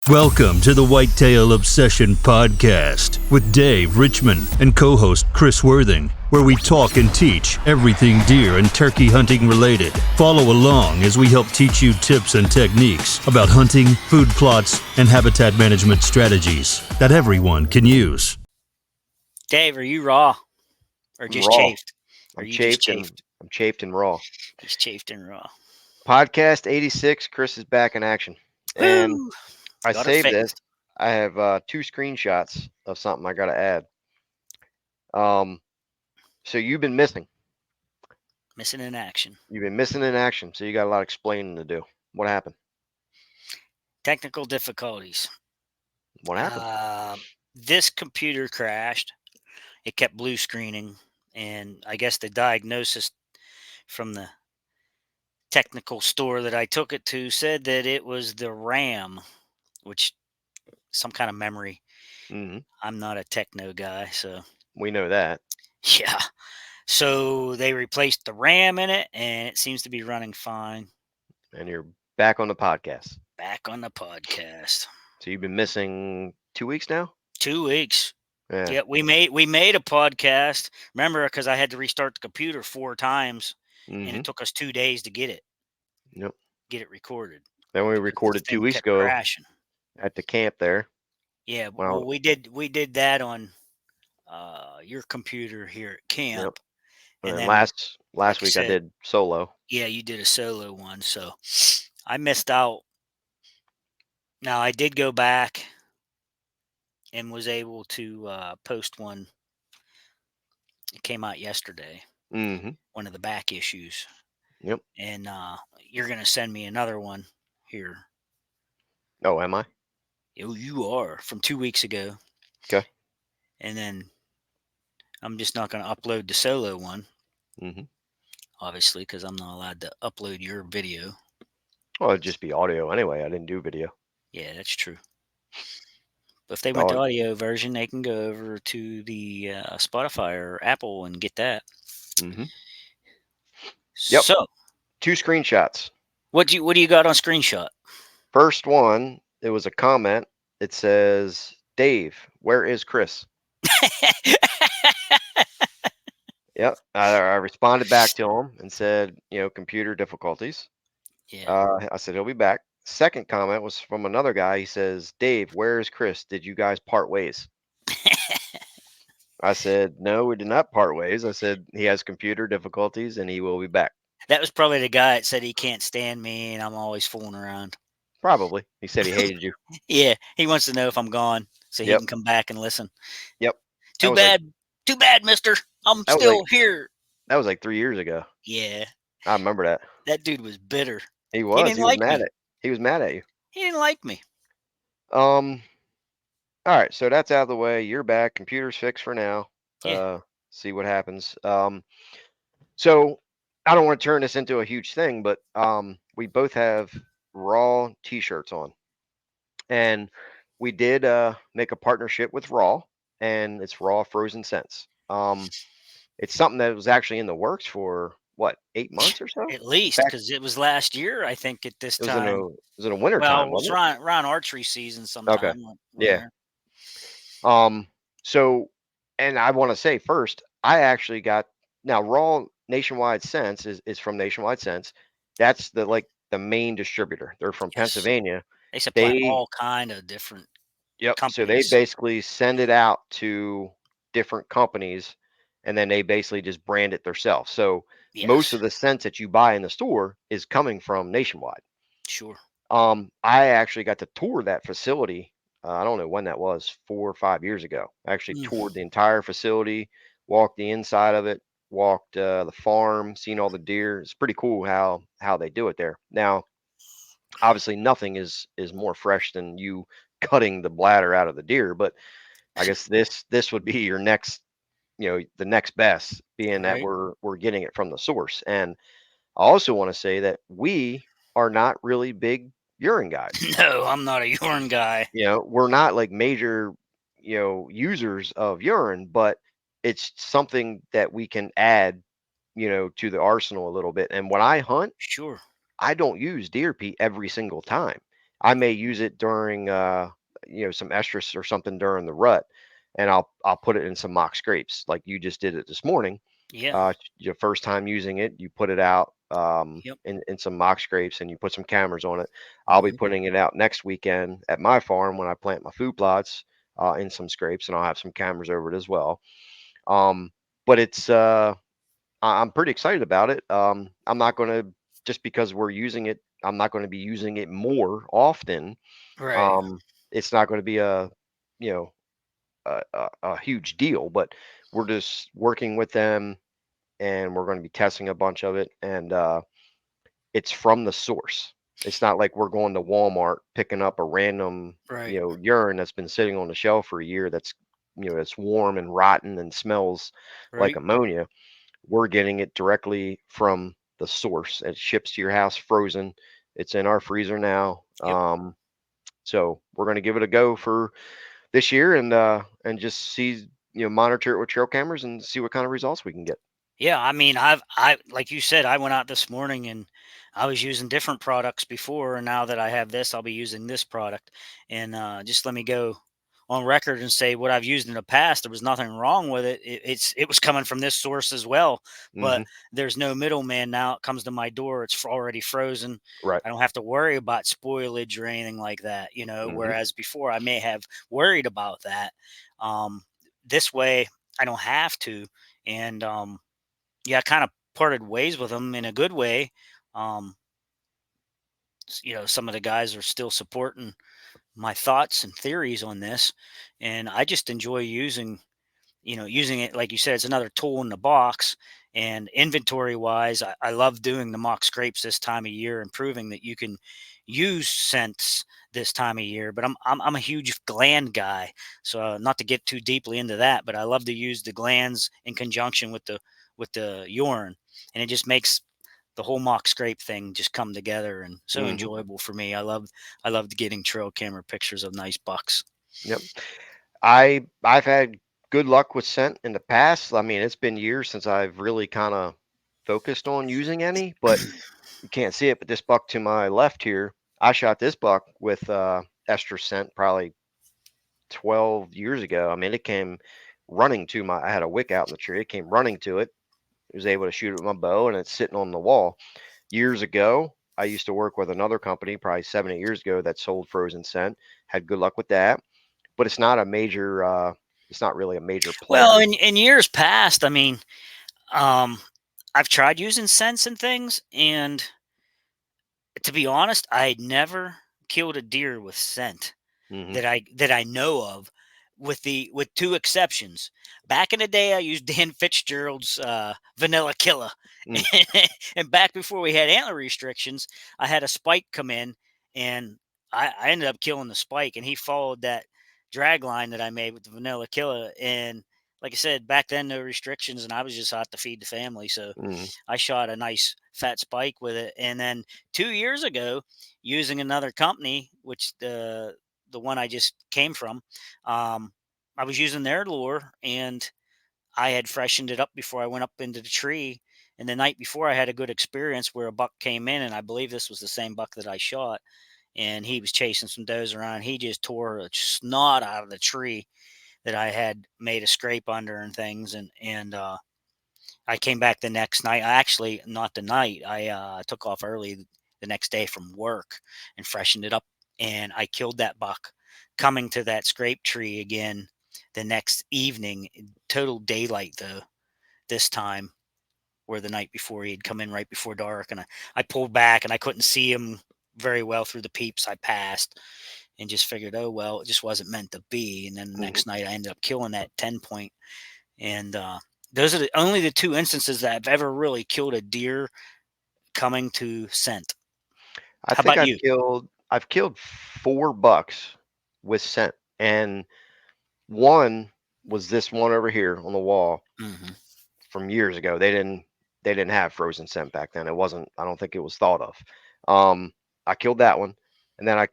Welcome to the Whitetail Obsession Podcast with Dave Richmond and co-host Chris Worthing, where we talk and teach everything deer and turkey hunting related. Follow along as we help teach you tips and techniques about hunting, food plots, and habitat management strategies that everyone can use. Dave, are you raw or just Raw. chafed? Or I'm you just chafed chafed? I'm chafed and raw. He's chafed and raw. Podcast 86. Chris is back in action, and Woo! I Got it saved this. fixed. I have 2 screenshots of something I got to add. So you've been missing. Missing in action. You've been missing in action. So you got a lot of explaining to do. What happened? Technical difficulties. What happened? This computer crashed. It kept blue screening, and I guess the diagnosis from the technical store that I took it to said that it was the RAM, which some kind of memory. hmm I'm not a techno guy, so We know that. yeah. So they replaced the RAM in it, and it seems to be running fine. And you're back on the podcast. Back on the podcast. So you've been missing 2 weeks now? 2 weeks. Yeah. Yeah, we made a podcast. Remember, because I had to restart the computer 4 times, and hmm it took us 2 days to get it Yep. recorded. Then we because the recorded 2 thing weeks kept ago crashing. at the camp there. Yeah, Well, well, we did that on your computer here at camp, yep. and And then last like I week I said, did solo. yeah, you did a solo one, so I missed out. Now I did go back and was able to post one. It came out yesterday. hmm One of the back issues. Yep. And you're going to send me another one here. Oh, am I? You are from 2 weeks ago. Okay. And then I'm just not going to upload the solo one, hmm obviously, because I'm not allowed to upload your video. Well, it'd just be audio anyway. I didn't do video. Yeah, that's true. But if they want the Oh, audio version, they can go over to the Spotify or Apple and get that. hmm Yep. So 2 screenshots. what do you got on screenshot? First one, it was a comment. It says, "Dave, where is Chris?" Yep. I responded back to him and said, computer difficulties. Yeah. I said he'll be back. Second comment was from another guy. He says, "Dave, where is Chris? Did you guys part ways?" I said, "No, we did not part ways." I said he has computer difficulties and he will be back. That was probably the guy that said he can't stand me and I'm always fooling around. Probably. He said he hated you. Yeah, he wants to know if I'm gone so he Yep. can come back and listen. Yep. Too was like- bad, mister. I'm That was still like- here. That was like 3 years ago. Yeah, I remember that. that dude was bitter. He was. didn't He was like mad me. at. He was mad at you. He didn't like me. All right, so that's out of the way. You're back. Computer's fixed for now. Yeah. See what happens. So I don't want to turn this into a huge thing, but we both have Raw T-shirts on, and we did make a partnership with Raw, and it's Raw Frozen Scents. It's something that was actually in the works for what, 8 months or so? At least, Back- because it was last year, I think, at this It was time. in a winter Well, time, it was wasn't it? around archery season sometime. Okay. when Yeah. there- So, and I want to say first, I actually got now Raw Nationwide Scents is from Nationwide Scents. That's the main distributor. They're from Yes. Pennsylvania. They supply They all kind of different Yep. So they companies. basically send it out to different companies, and then they basically just brand it themselves. So most Yes, of the scents that you buy in the store is coming from Nationwide. sure. I actually got to tour that facility. I don't know when that was, 4 or 5 years ago. I actually toured the entire facility, walked the inside of it, walked the farm, seen all the deer. It's pretty cool how they do it there. Now, obviously, nothing is more fresh than you cutting the bladder out of the deer, but I guess this would be your next, the next best, being that Right. we're getting it from the source. And I also want to say that we are not really big urine guys. No, I'm not a urine guy. We're not like major, users of urine, but it's something that we can add, to the arsenal a little bit. And when I hunt, Sure. I don't use deer pee every single time. I may use it during some estrus or something during the rut, and I'll put it in some mock scrapes like you just did it this morning. Yeah. Your first time using it, you put it out Yep. in some mock scrapes and you put some cameras on it. I'll be Hmm. putting it out next weekend at my farm when I plant my food plots in some scrapes, and I'll have some cameras over it as well. Um, but I'm pretty excited about it. I'm not going to, just because we're using it, I'm not going to be using it more often. Right. Um, it's not going to be you know, a huge deal, but we're just working with them and we're going to be testing a bunch of it. And it's from the source. It's not like we're going to Walmart picking up a random, Right. urine that's been sitting on the shelf for a year that's, that's warm and rotten and smells like Right. ammonia. We're getting it directly from the source. It ships to your house frozen. It's in our freezer now. Yep. So we're going to give it a go for this year and just see, monitor it with trail cameras and see what kind of results we can get. Yeah, I mean, I like you said, I went out this morning and I was using different products before, and now that I have this, I'll be using this product. And just let me go on record and say what I've used in the past. There was nothing wrong with it. It was coming from this source as well, but Hmm. there's no middleman now. It comes to my door. It's already frozen. Right. I don't have to worry about spoilage or anything like that. Hmm. Whereas before I may have worried about that. Um, this way, I don't have to, and yeah, I kind of parted ways with them in a good way. Um, some of the guys are still supporting my thoughts and theories on this, and I just enjoy using it. Like you said, it's another tool in the box. And inventory wise, I love doing the mock scrapes this time of year and proving that you can use scents this time of year. But I'm a huge gland guy, so not to get too deeply into that, but I love to use the glands in conjunction with the urine, and it just makes the whole mock scrape thing just come together and so Hmm. enjoyable for me. I loved getting trail camera pictures of nice bucks. Yep. I've had good luck with scent in the past. I mean, it's been years since I've really kind of focused on using any, but you can't see it. But this buck to my left here, I shot this buck with ester scent probably 12 years ago. I mean, it came running to my. I had a wick out in the tree. It came running to it. I was able to shoot it with my bow, and it's sitting on the wall. Years ago, I used to work with another company, probably 7 8 years ago, that sold frozen scent. Had good luck with that, but it's not a major. It's not really a major Well, player. in years past, I mean, um, I've tried using scents and things, and to be honest, I never killed a deer with scent Hmm. that I know of, with two exceptions. Back in the day, I used Dan Fitzgerald's Vanilla Killer, Mm, and back before we had antler restrictions, I had a spike come in, and I ended up killing the spike, and he followed that drag line that I made with the Vanilla Killer, and like I said, back then no restrictions, and I was just out to feed the family, so mm, I shot a nice fat spike with it, and then 2 years ago, using another company, which the one I just came from, um, I was using their lure, and I had freshened it up before I went up into the tree. And the night before, I had a good experience where a buck came in, and I believe this was the same buck that I shot. And he was chasing some does around. He just tore a snot out of the tree that I had made a scrape under and things. And I came back the next night. I actually, not the night. I took off early the next day from work and freshened it up, and I killed that buck. Coming to that scrape tree again the next evening, total daylight though. This time, where the night before he'd come in right before dark, and I pulled back and I couldn't see him very well through the peeps I passed, and just figured, oh well, it just wasn't meant to be. And then the mhm. next night, I ended up killing that 10 point, and those are only the two instances that I've ever really killed a deer coming to scent. I How think about you? I've killed 4 bucks with scent, and one was this one over here on the wall Hmm. from years ago. They didn't have frozen scent back then. It wasn't. I don't think it was thought of. Um, I killed that one, and then I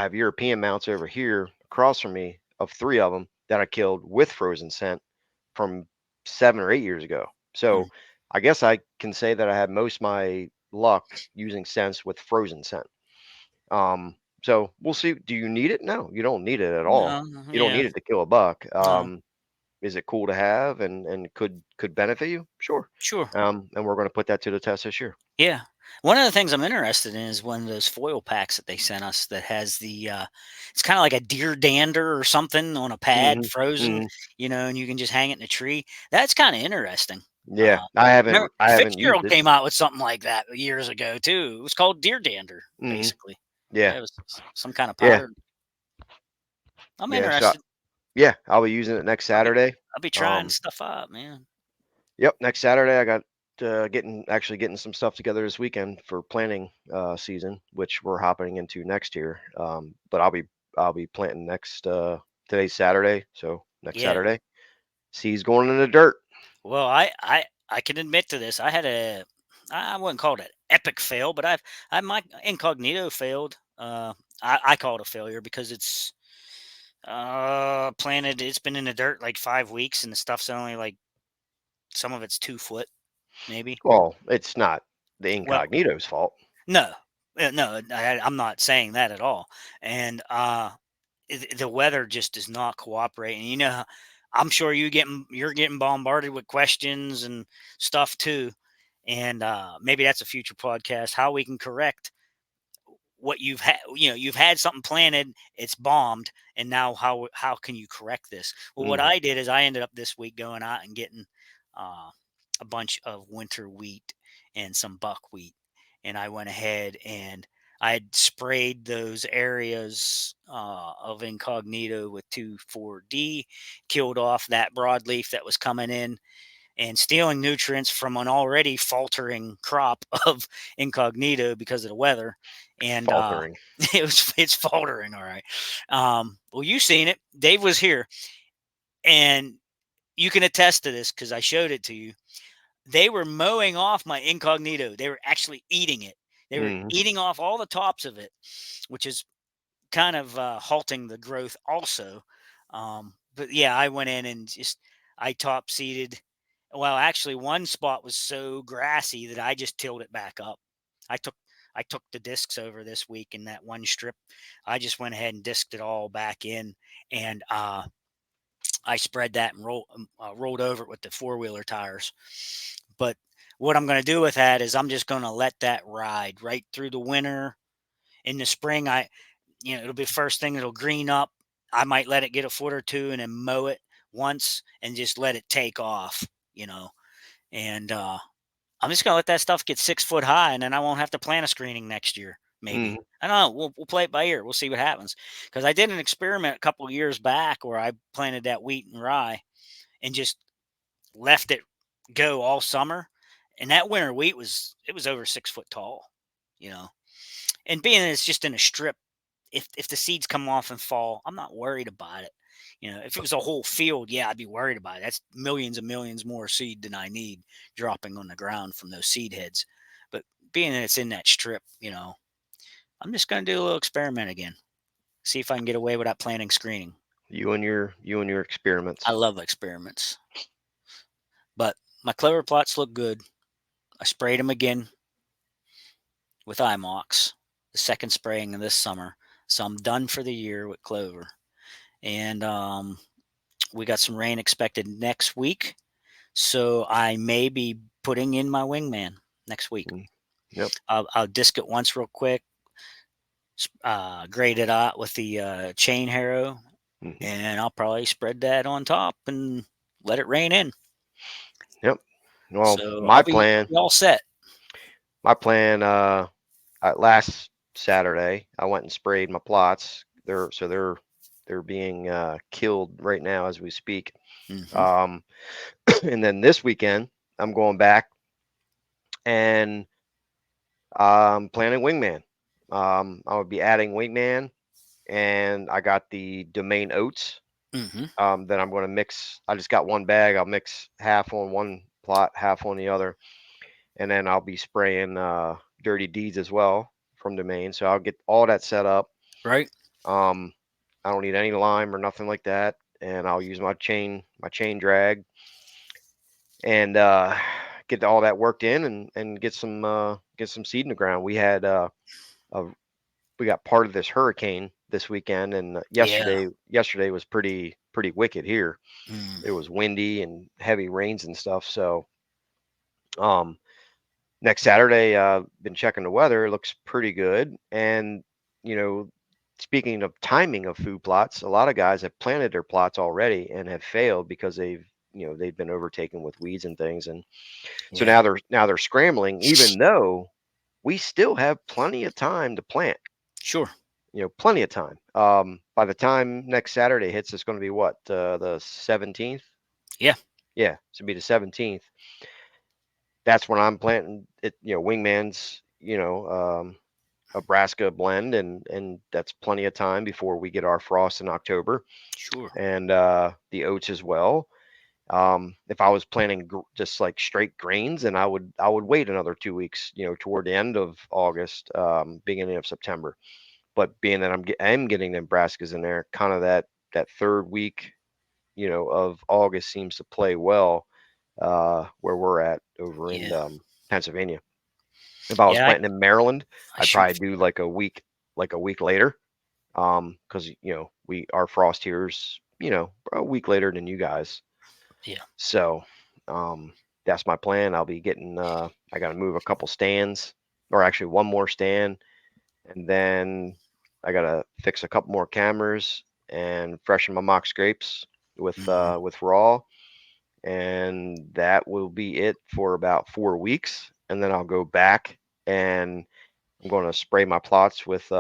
have European mounts over here across from me of 3 of them that I killed with frozen scent from 7 or 8 years ago. So I guess I can say that I had most of my luck using scents with frozen scent. Um, So we'll see. Do you need it? No, you don't need it at all. No, You don't yeah, need it to kill a buck. no, Is it cool to have and could benefit you? Sure. sure. And we're going to put that to the test this year. Yeah. One of the things I'm interested in is one of those foil packs that they sent us that has it's kind of like a deer dander or something on a pad Hmm. frozen, Hmm. and you can just hang it in a tree. That's kind of interesting. Yeah, Remember I haven't used Fitzgerald it. came out with something like that years ago too. It was called deer dander, Hmm. basically. Yeah, Yeah, it was some kind of yeah, powder. I'm yeah. So interested. yeah, I'll be using it next I'll be Saturday. I'll be trying Um, stuff out, man. yep, next Saturday I got getting some stuff together this weekend for planting season, which we're hopping into next year. But I'll be planting next today's Saturday, so next Yeah. Saturday. Seed's going in the dirt. Well, I can admit to this. I wouldn't call it an epic fail, but my incognito failed. I call it a failure because it's planted. It's been in the dirt like 5 weeks, and the stuff's only like some of it's 2 foot, maybe. Well, it's not the Well, incognito's fault. no, no, I'm not saying that at all. And the weather just does not cooperate. And I'm sure you're getting bombarded with questions and stuff too. And maybe that's a future podcast, how we can correct what you've had. You've had something planted, it's bombed, and now how can you correct this? Well, what Hmm. I did is I ended up this week going out and getting uh, a bunch of winter wheat and some buckwheat, and I went ahead and I had sprayed those areas of incognito with 2,4-D, killed off that broadleaf that was coming in and stealing nutrients from an already faltering crop of incognito because of the weather. And Faltering. it's faltering, all right. Well, you seen it. Dave was here, and you can attest to this because I showed it to you. They were mowing off my incognito. They were actually eating it. They were Hmm. eating off all the tops of it, which is kind of halting the growth also. But yeah, I went in and just I top seeded. Well, actually, one spot was so grassy that I just tilled it back up. I took I took the discs over this week in that one strip. I just went ahead and disked it all back in, and I spread that and rolled over it with the 4-wheeler tires. But what I'm going to do with that is I'm just going to let that ride right through the winter. In the spring, it'll be first thing it'll green up. I might let it get a foot or two and then mow it once and just let it take off, you know. And I'm just gonna let that stuff get 6 foot high, and then I won't have to plant a screening next year. Maybe Hmm. I don't know. We'll play it by ear. We'll see what happens. Because I did an experiment a couple of years back where I planted that wheat and rye and just left it go all summer, and that winter wheat was over 6 foot tall, you know. And being that it's just in a strip, if the seeds come off and fall, I'm not worried about it. If it was a whole field, yeah, I'd be worried about it. That's millions and millions more seed than I need dropping on the ground from those seed heads. But being that it's in that strip, I'm just going to do a little experiment again. See if I can get away without planting screening. You and your I experiments. love experiments. But my clover plots look good. I sprayed them again with IMOX, the second spraying of this summer. So I'm done for the year with clover. And we got some rain expected next week. So I may be putting in my wingman next week. Mm. Yep. I'll disc it once real quick, grade it out with the chain harrow, Hmm. and I'll probably spread that on top and let it rain in. Yep. Well, So I'll be all set. my plan, last Saturday, I went and sprayed my plots. They're being killed right now as we speak. Hmm. Um, and then this weekend, I'm going back and planning wingman. I would be adding wingman, and I got the domain oats. Hmm. That I'm going to mix. I just got one bag. I'll mix half on one plot, half on the other, and then I'll be spraying dirty deeds as well from domain. So I'll get all that set up. Right. Um, I don't need any lime or nothing like that, and I'll use my chain drag, and get all that worked in and get some seed in the ground. We had a we got part of this hurricane this weekend, and Yeah. yesterday was pretty wicked here. Mm. It was windy and heavy rains and stuff. So um, next Saturday, been checking the weather. It looks pretty good. And you know, speaking of timing of food plots, a lot of guys have planted their plots already and have failed because they've been overtaken with weeds and things. And so Yeah. now they're scrambling, even though we still have plenty of time to plant. Sure. Plenty of time. By the time next Saturday hits, it's going to be what, the 17th? Yeah. Yeah, so it'll be the 17th. That's when I'm planting it. Wingman's, a Brassica blend, and that's plenty of time before we get our frost in October, Sure. and the oats as well. If I was planting just like straight grains, then I would wait another 2 weeks, toward the end of August, beginning of September. But being that I'm getting the Nebraskas in there, kind of that third week, of August seems to play well, where we're at over in Yeah. Pennsylvania. If I was Yeah. planting in Maryland, I I'd shoot. probably do like a week later, because our frost here is a week later than you guys. Yeah. So that's my plan. I'll be getting. I got to move a couple stands, or actually one more stand, and then I gotta fix a couple more cameras and freshen my mock scrapes Mhm. with raw, and that will be it for about 4 weeks. And then I'll go back and I'm going to spray my plots with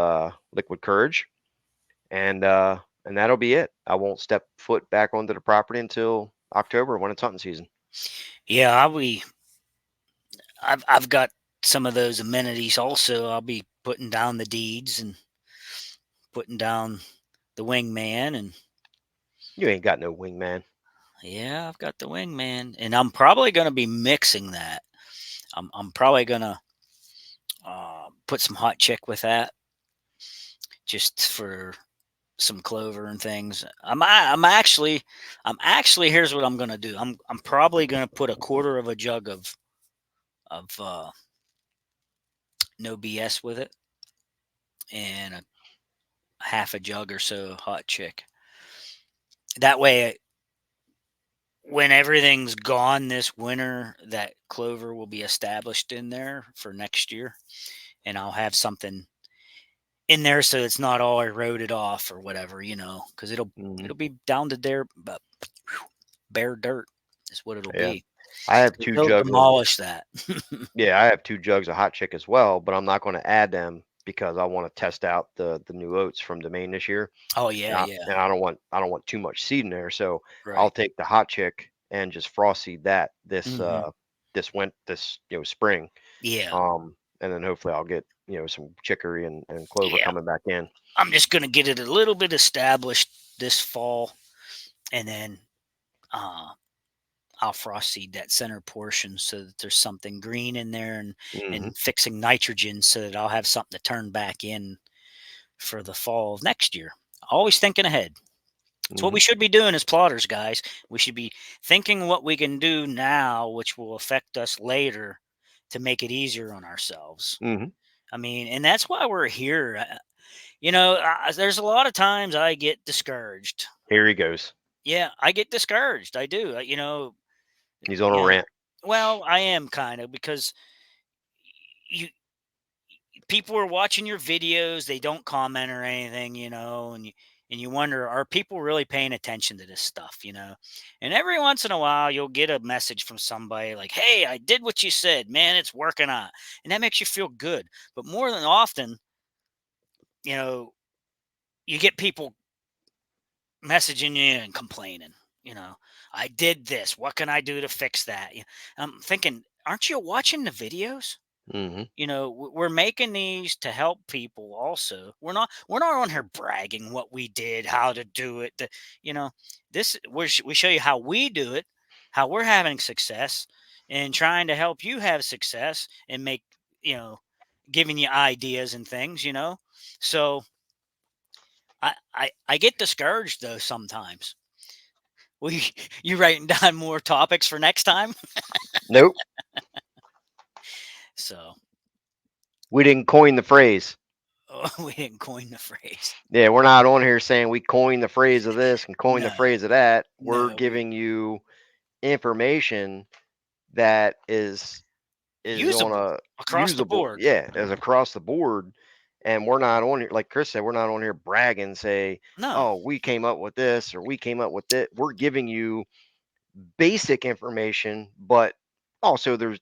liquid courage, and that'll be it. I won't step foot back onto the property until October when it's hunting season. Yeah. I've got some of those amenities also. I'll be putting down the deeds and putting down the wingman, and You ain't got no wingman. yeah, I've got the wingman, and I'm probably going to be mixing that. I'm probably going to put some hot chick with that, just for some clover and things. I'm actually here's what I'm going to do. I'm probably going to put a quarter of a jug of no BS with it, and a half a jug or so of hot chick. That way, when everything's gone this winter, that clover will be established in there for next year, and I'll have something in there so it's not all eroded off or whatever, because it'll Hmm. it'll be down to there, but bare dirt is what it'll Yeah, be. I have So two they'll jugs of demolish that. Yeah, I have two jugs of hot chick as well, but I'm not going to add them because I want to test out the new oats from Domain this year. Oh And yeah, I, yeah, and I don't want too much seed in there, so I'll right. take the hot chick and just frost seed that Hmm. this spring. Yeah, And then hopefully I'll get some chicory and clover yeah. coming back in. I'm just gonna get it a little bit established this fall, and then uh, I'll frost seed that center portion so that there's something green in there, and Hmm. fixing nitrogen so that I'll have something to turn back in for the fall of next year. Always thinking ahead. It's what Hmm. we should be doing as plotters, guys. We should be thinking what we can do now, which will affect us later, to make it easier on ourselves. Hmm. I mean, and that's why we're here. There's a lot of times I get discouraged. Here he goes. Yeah, I get discouraged. I do. He's on a You know. rant. Well, I am kind of, because you people are watching your videos, they don't comment or anything, and you wonder, are people really paying attention to this stuff? And every once in a while you'll get a message from somebody like, hey, I did what you said, man, it's working out, and that makes you feel good. But more than often, you know you get people messaging you and complaining. I did this, what can I do to fix that? I'm thinking, aren't you watching the videos? Hmm. We're making these to help people also. We're not on here bragging what we did, how to do it. You know, we show you how we do it, how we're having success, and trying to help you have success, and make, you know, giving you ideas and things. So I get discouraged though sometimes. Well, you writing down more topics for next time? Nope, So we didn't coin the phrase. Oh, we didn't coin the phrase. Yeah, we're not on here saying we coined the phrase of this and coined the No, phrase of that. We're no, giving you information that is on usable a across the usable, board. yeah, as across the board. And we're not on here, like Chris said, we're not on here bragging, say, No, oh, we came up with this or we came up with it. We're giving you basic information, but also there's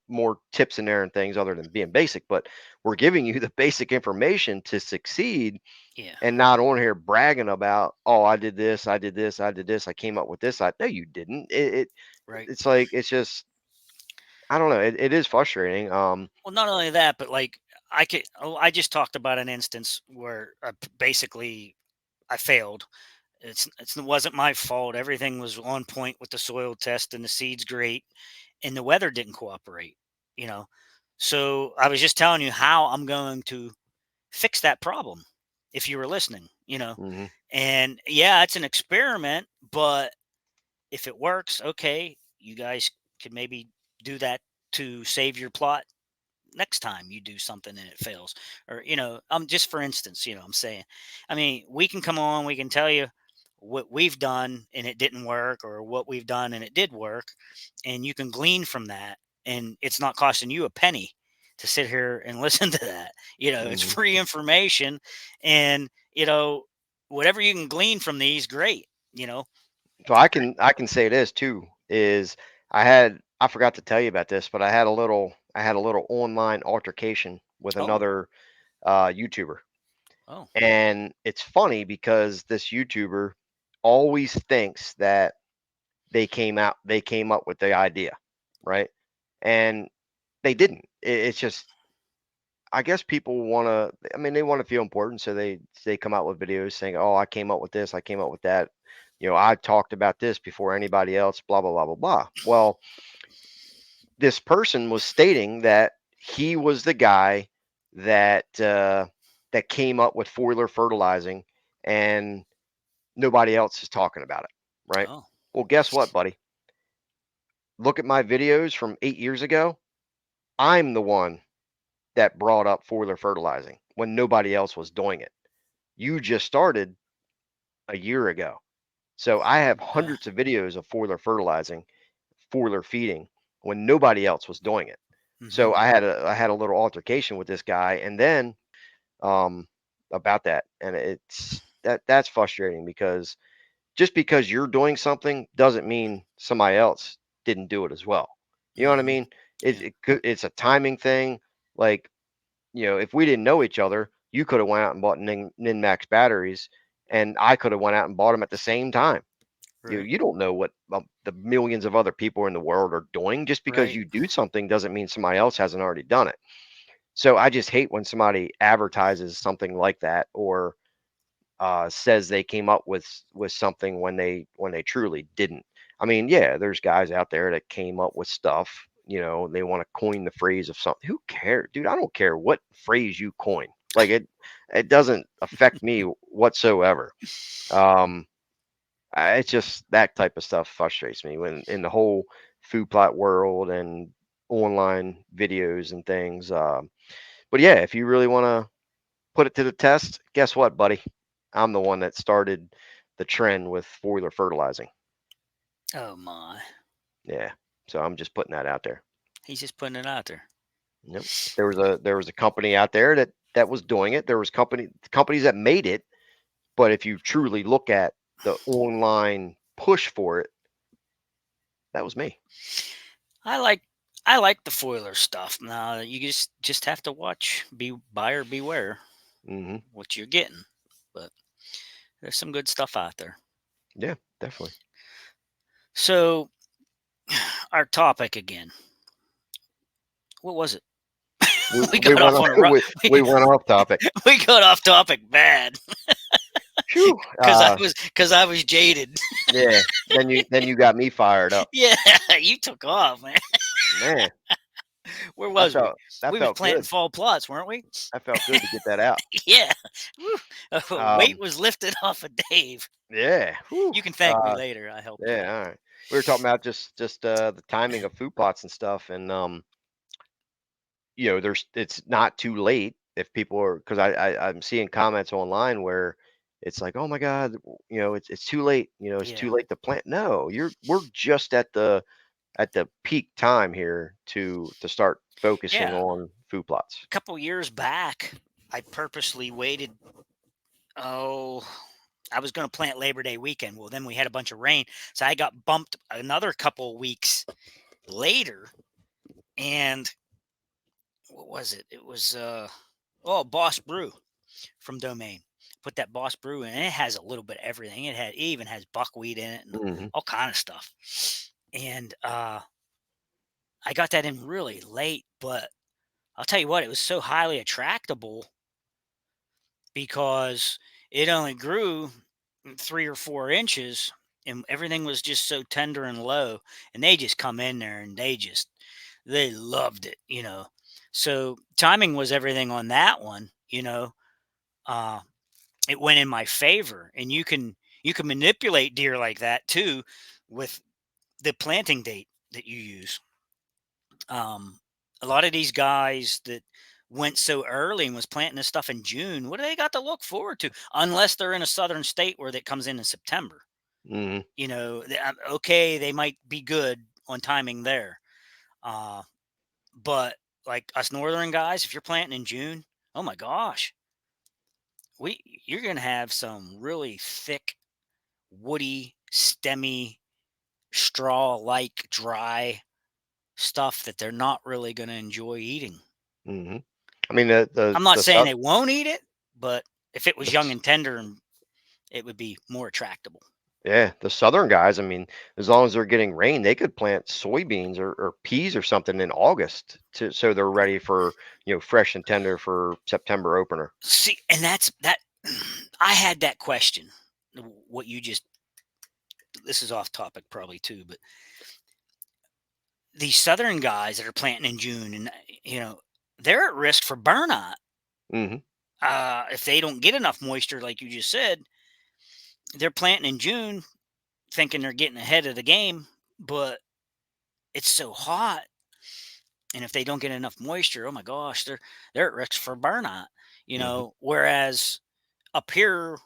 more tips in there and things other than being basic, but we're giving you the basic information to succeed yeah, and not on here bragging about, oh, I did this, I did this, I did this, I came up with this. I no, you didn't. right. It's like it's just I don't know. It is frustrating. Well, not only that, but like I just talked about an instance where basically I failed. It wasn't my fault. Everything was on point with the soil test and the seeds great, and the weather didn't cooperate. You know, so I was just telling you how I'm going to fix that problem. If you were listening, Mhm. and yeah, it's an experiment, but if it works, okay, you guys could maybe do that to save your plot next time you do something and it fails, or just for instance, I'm saying, I mean, we can come on, we can tell you what we've done and it didn't work, or what we've done and it did work, and you can glean from that, and it's not costing you a penny to sit here and listen to that. It's Mhm. free information, and whatever you can glean from these, great. you know So I can say this too is I forgot to tell you about this, but I had a little online altercation with oh, another YouTuber. oh, And it's funny because this YouTuber always thinks that they came up with the idea, right? And they didn't. It's just I guess people want to. I mean, they want to feel important, so they come out with videos saying, "Oh, I came up with this. I came up with that. I talked about this before anybody else." Blah blah blah blah blah. Well, this person was stating that he was the guy that came up with foiler fertilizing, and nobody else is talking about it, right? oh, Well, guess what, buddy? Look at my videos from 8 years ago. I'm the one that brought up foiler fertilizing when nobody else was doing it. You just started a year ago. So I have okay. hundreds of videos of foiler fertilizing, foiler feeding when nobody else was doing it. Hmm. So I had a little altercation with this guy, and then um about that, and that's frustrating because just because you're doing something doesn't mean somebody else didn't do it as well. You know what I Hmm. mean? Yeah, It's a timing thing. Like, if we didn't know each other, you could have went out and bought Ninmax batteries, and I could have went out and bought them at the same time. You right, you don't know what the millions of other people in the world are doing. Just because right, you do something doesn't mean somebody else hasn't already done it. So I just hate when somebody advertises something like that, or says they came up with something when they truly didn't. I mean, yeah, there's guys out there that came up with stuff. They want to coin the phrase of something. Who cares, dude? I don't care what phrase you coin. Like it doesn't affect me whatsoever. Um, it's just that type of stuff frustrates me when in the whole food plot world and online videos and things. But yeah, if you really want to put it to the test, guess what, buddy? I'm the one that started the trend with foiler fertilizing. oh my, Yeah. So I'm just putting that out there. he's just putting it out there. Yep. There was a company out there that was doing it. There was companies that made it, but if you truly look at the online push for it, that was me. I like the foiler stuff. Now you just have to watch, be buyer beware Hmm. what you're getting, but there's some good stuff out there. Yeah, definitely. So our topic again, what was it? We we we got went off off, on a ru- we went off topic. we got off topic bad Phew. because I was jaded. Yeah. Then you got me fired up. Yeah, you took off, man. Man, Where that was we? felt that We was felt planting good. fall plots, weren't we? That felt good to get that out. Yeah. Woo. Weight Um, was lifted off of Dave. yeah. Whew. You can thank me later. I helped you Yeah, out. all right. We were talking about just the timing of food plots and stuff, and there's it's not too late. if people are, because I'm seeing comments online where it's like, oh my God, it's too late, it's Yeah. too late to plant. No, we're just at the peak time here to start focusing Yeah. on food plots. A couple years back, I purposely waited. Oh, I was going to plant Labor Day weekend. Well, then we had a bunch of rain. So I got bumped another couple weeks later. And what was it? It was, Boss Brew from Domain. Put that Boss Brew in, and it has a little bit of everything. It even has buckwheat in it and Hmm. all kind of stuff. And I got that in really late, but I'll tell you what, it was so highly attractable because it only grew 3 or 4 inches, and everything was just so tender and low. And they just come in there and they loved it. So timing was everything on that one. Uh, it went in my favor, and you can manipulate deer like that too with the planting date that you use. Um, a lot of these guys that went so early and was planting this stuff in June, what do they got to look forward to? Unless they're in a southern state where that comes in September. Hmm. Okay, they might be good on timing there. Uh, but like us northern guys, if you're planting in June, oh my gosh, you're gonna have some really thick, woody, stemmy, straw-like, dry stuff that they're not really gonna enjoy eating. Hmm. I mean, the the I'm not the saying south, they won't eat it, but if it the was young s- and tender, and it would be more attractable. yeah, the southern guys. I mean, as long as they're getting rain, they could plant soybeans or peas or something in August so they're ready for fresh and tender for September opener. See, and that's that. I had that question. What you just This is off topic probably too, but these southern guys that are planting in June, and they're at risk for burnout. Hmm. If they don't get enough moisture, like you just said, they're planting in June, thinking they're getting ahead of the game, but it's so hot, and if they don't get enough moisture, oh my gosh, they're at risk for burnout. Hmm. Whereas up here,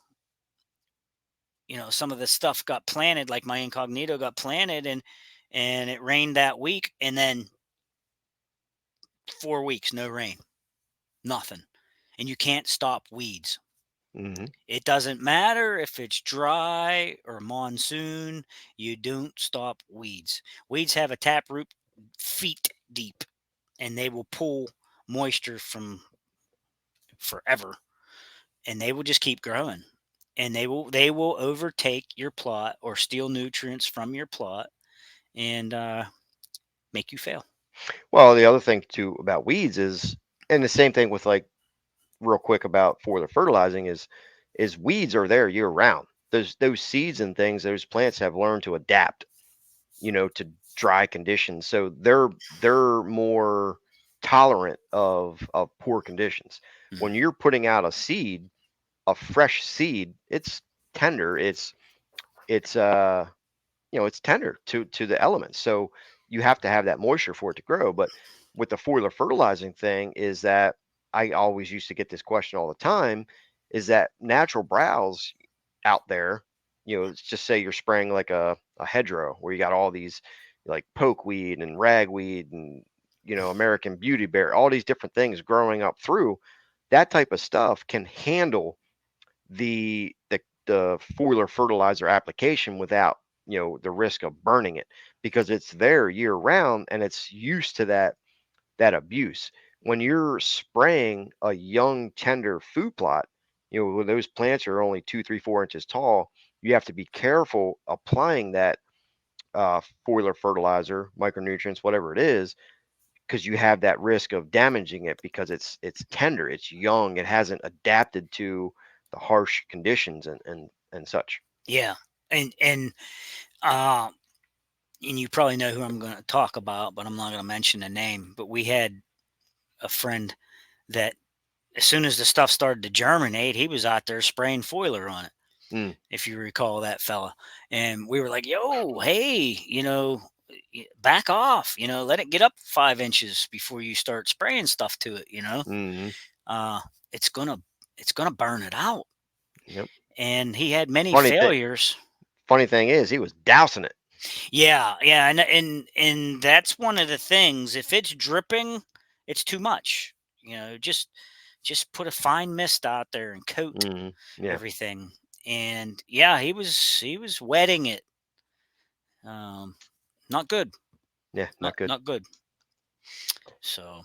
some of the stuff got planted, like my incognito got planted, and it rained that week, and then 4 weeks no rain, nothing, and you can't stop weeds. Hmm. It doesn't matter if it's dry or monsoon, you don't stop weeds. Weeds have a taproot feet deep, and they will pull moisture from forever, and they will just keep growing. And they will overtake your plot or steal nutrients from your plot, and make you fail. Well, the other thing too about weeds is, and the same thing with like real quick about for the fertilizing is weeds are there year round. Those seeds and things, those plants have learned to adapt, to dry conditions. So they're more tolerant of poor conditions. When Mhm. you're putting out a seed, a fresh seed, it's tender. It's tender to the elements. So you have to have that moisture for it to grow. But with the foliar fertilizing thing is that I always used to get this question all the time, is that natural browse out there, let's just say you're spraying like a hedgerow where you got all these like pokeweed and ragweed and American beauty bear, all these different things growing up through, that type of stuff can handle the foliar fertilizer application without the risk of burning it, because it's there year round and it's used to that abuse. When you're spraying a young tender food plot, when those plants are only 2, 3, 4 inches tall, you have to be careful applying that foliar fertilizer, micronutrients, whatever it is, because you have that risk of damaging it because it's tender, it's young, it hasn't adapted to the harsh conditions and such. Yeah, and uh, and you probably know who I'm going to talk about, but I'm not going to mention the name. But we had a friend that, as soon as the stuff started to germinate, he was out there spraying foiler on it. Mm, If you recall that fella, and we were like, "Yo, hey, back off, let it get up 5 inches before you start spraying stuff to it." mm, it's gonna burn it out. Yep. And he had many Funny thing. failures. Funny thing is, he was dousing it. Yeah, and that's one of the things. If it's dripping, it's too much. Just put a fine mist out there and coat Yeah. everything. And yeah, he was wetting it. Not good. Yeah, not good. Not good. So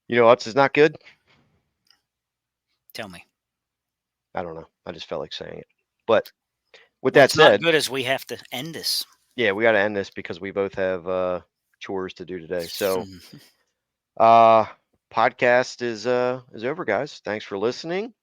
You know what else is not good? tell me. I don't know. I just felt like saying it. But with Well, that it's not said, good as we have to end this. yeah, we got to end this because we both have chores to do today. So, Mhm. podcast is over, guys. Thanks for listening.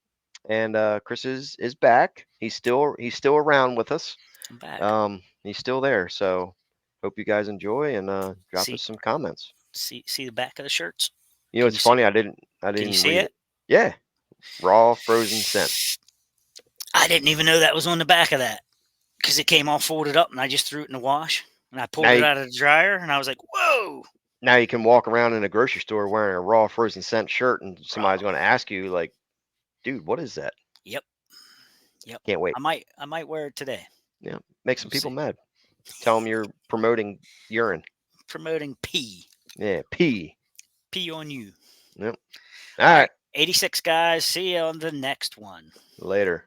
And Chris is back. He's still around with us. I'm back. He's still there. So, hope you guys enjoy and drop us some comments. See the back of the shirts. You know, Can it's you see- funny. I didn't Can you see read it? it. Yeah, raw frozen scent. I didn't even know that was on the back of that because it came all folded up, and I just threw it in the wash, and I pulled Now it you, out of the dryer, and I was like, "Whoa!" now you can walk around in a grocery store wearing a raw frozen scent shirt, and somebody's Raw. going to ask you, like, "Dude, what is that?" Yep. Can't wait. I might wear it today. Yeah, make some We'll people see. mad. Tell them you're promoting urine. Promoting pee. Yeah, pee. Pee on you. Yep. All All right. right. 86 guys. See you on the next one. Later.